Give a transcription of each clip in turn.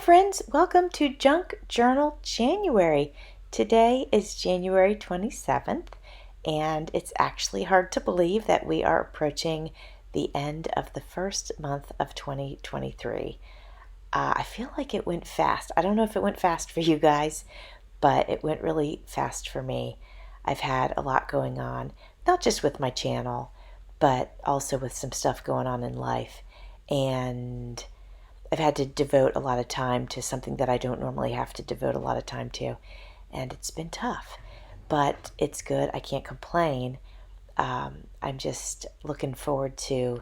friends, welcome to Junk Journal January. Today is January 27th, and it's actually hard to believe that we are approaching the end of the first month of 2023. I feel like it went fast. I don't know if it went fast for you guys, but it went really fast for me. I've had a lot going on, not just with my channel, but also with some stuff going on in life. And I've had to devote a lot of time to something that I don't normally have to devote a lot of time to, and it's been tough, but it's good. I can't complain. I'm just looking forward to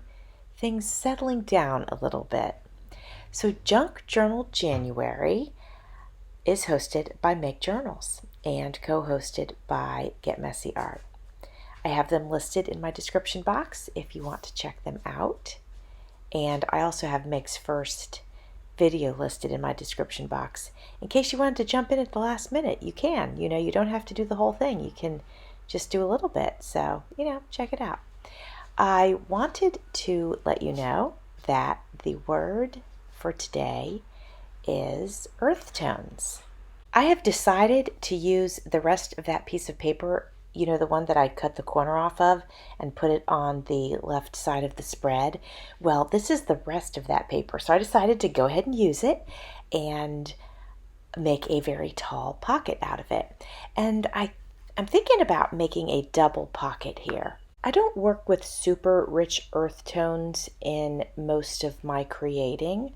things settling down a little bit. So Junk Journal January is hosted by Make Journals and co-hosted by Get Messy Art. I have them listed in my description box if you want to check them out. And I also have Meg's first video listed in my description box. In case you wanted to jump in at the last minute, you can. You don't have to do the whole thing. You can just do a little bit. So, check it out. I wanted to let you know that the word for today is earth tones. I have decided to use the rest of that piece of paper, the one that I cut the corner off of and put it on the left side of the spread. Well, this is the rest of that paper. So I decided to go ahead and use it and make a very tall pocket out of it. And I'm thinking about making a double pocket here. I don't work with super rich earth tones in most of my creating.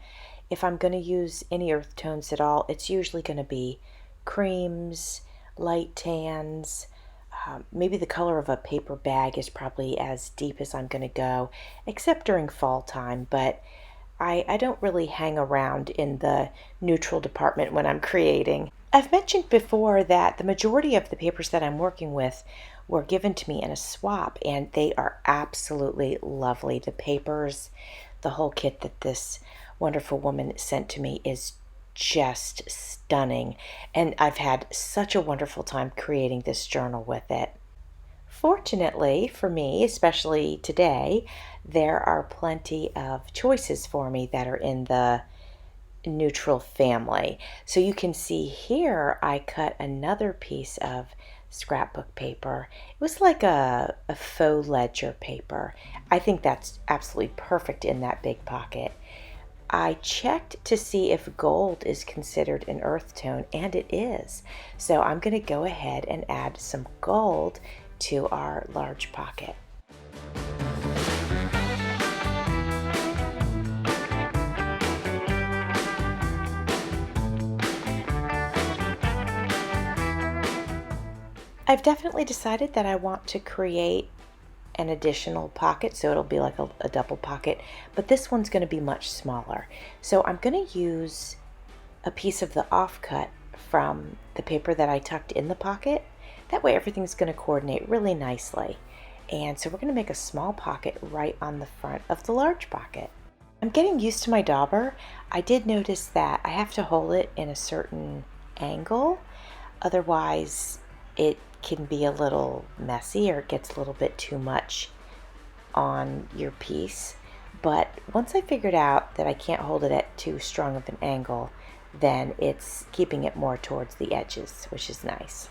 If I'm going to use any earth tones at all, it's usually going to be creams, light tans. Maybe the color of a paper bag is probably as deep as I'm going to go, except during fall time, but I don't really hang around in the neutral department when I'm creating. I've mentioned before that the majority of the papers that I'm working with were given to me in a swap, and they are absolutely lovely. The papers, the whole kit that this wonderful woman sent to me is just stunning, and I've had such a wonderful time creating this journal with it. Fortunately for me, especially today, there are plenty of choices for me that are in the neutral family. So you can see here I cut another piece of scrapbook paper. It was like a faux ledger paper. I think that's absolutely perfect in that big pocket. I checked to see if gold is considered an earth tone, and it is. So I'm going to go ahead and add some gold to our large pocket. I've definitely decided that I want to create an additional pocket, so it'll be like a double pocket, but this one's going to be much smaller. So I'm going to use a piece of the offcut from the paper that I tucked in the pocket. That way everything's going to coordinate really nicely. And so we're going to make a small pocket right on the front of the large pocket. I'm getting used to my dauber. I did notice that I have to hold it in a certain angle, otherwise it can be a little messy or it gets a little bit too much on your piece. But once I figured out that I can't hold it at too strong of an angle, then it's keeping it more towards the edges, which is nice.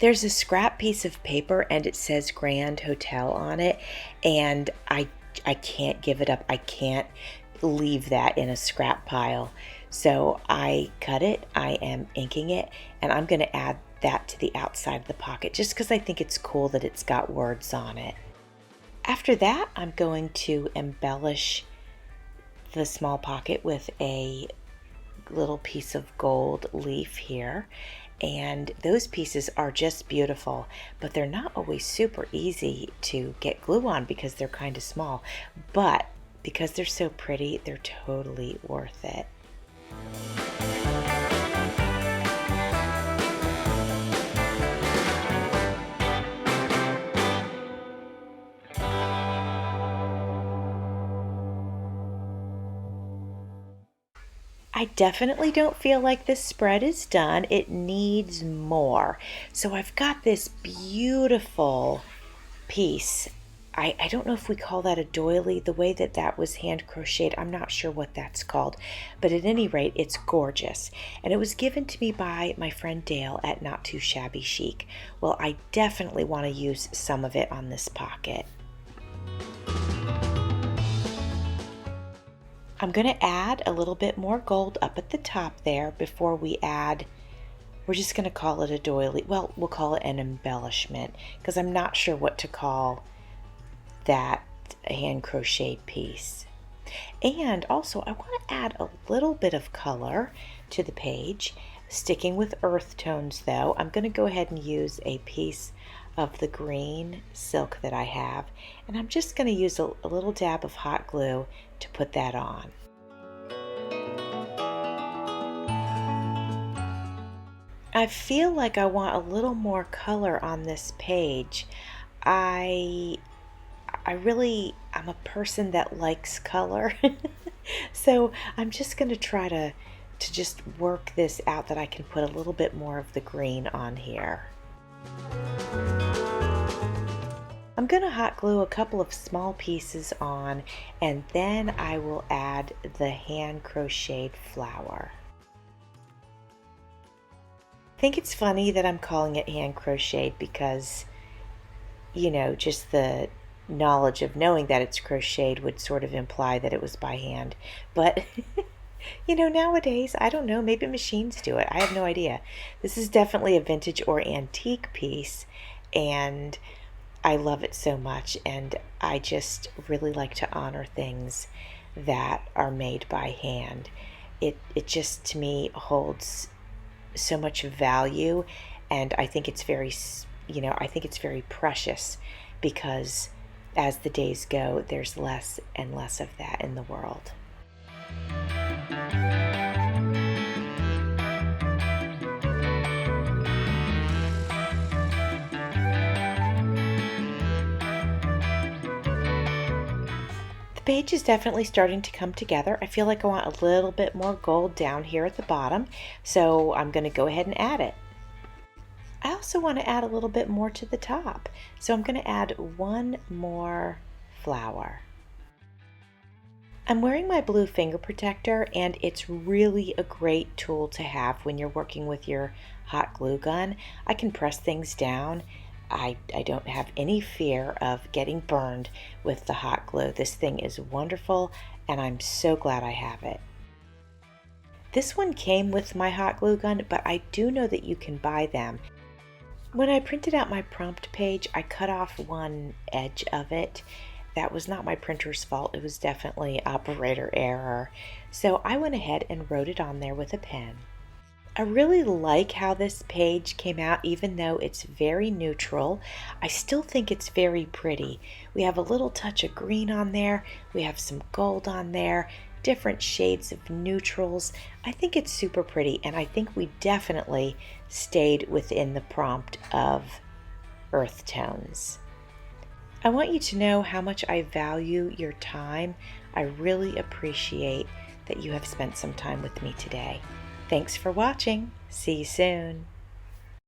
There's a scrap piece of paper and it says Grand Hotel on it, and I can't give it up. I can't leave that in a scrap pile. So I cut it, I am inking it, and I'm going to add that to the outside of the pocket just because I think it's cool that it's got words on it. After that, I'm going to embellish the small pocket with a little piece of gold leaf here, and those pieces are just beautiful, but they're not always super easy to get glue on because they're kind of small, but because they're so pretty, they're totally worth it. I definitely don't feel like this spread is done. It needs more. So I've got this beautiful piece I don't know if we call that a doily. The way that that was hand crocheted, I'm not sure what that's called. But at any rate, it's gorgeous. And it was given to me by my friend Dale at Not Too Shabby Chic. Well, I definitely want to use some of it on this pocket. I'm going to add a little bit more gold up at the top there before we add, we're just going to call it a doily. Well, we'll call it an embellishment because I'm not sure what to call that hand crocheted piece. And also I want to add a little bit of color to the page. Sticking with earth tones though, I'm going to go ahead and use a piece of the green silk that I have, and I'm just going to use a little dab of hot glue to put that on. I feel like I want a little more color on this page. I'm a person that likes color. So I'm just going to try to just work this out that I can put a little bit more of the green on here. I'm going to hot glue a couple of small pieces on, and then I will add the hand crocheted flower. I think it's funny that I'm calling it hand crocheted because, you know, just the knowledge of knowing that it's crocheted would sort of imply that it was by hand. But, you know, nowadays, I don't know, maybe machines do it. I have no idea. This is definitely a vintage or antique piece, and I love it so much, and I just really like to honor things that are made by hand. It just, to me, holds so much value, and I think it's very, I think it's very precious because as the days go, there's less and less of that in the world. The page is definitely starting to come together. I feel like I want a little bit more gold down here at the bottom, so I'm going to go ahead and add it. I also want to add a little bit more to the top, so I'm going to add one more flower. I'm wearing my blue finger protector, and it's really a great tool to have when you're working with your hot glue gun. I can press things down. I don't have any fear of getting burned with the hot glue. This thing is wonderful, and I'm so glad I have it. This one came with my hot glue gun, but I do know that you can buy them. When I printed out my prompt page, I cut off one edge of it. That was not my printer's fault. It was definitely operator error. So I went ahead and wrote it on there with a pen. I really like how this page came out, even though it's very neutral. I still think it's very pretty. We have a little touch of green on there. We have some gold on there, different shades of neutrals. I think it's super pretty, and I think we definitely stayed within the prompt of earth tones. I want you to know how much I value your time. I really appreciate that you have spent some time with me today. Thanks for watching. See you soon.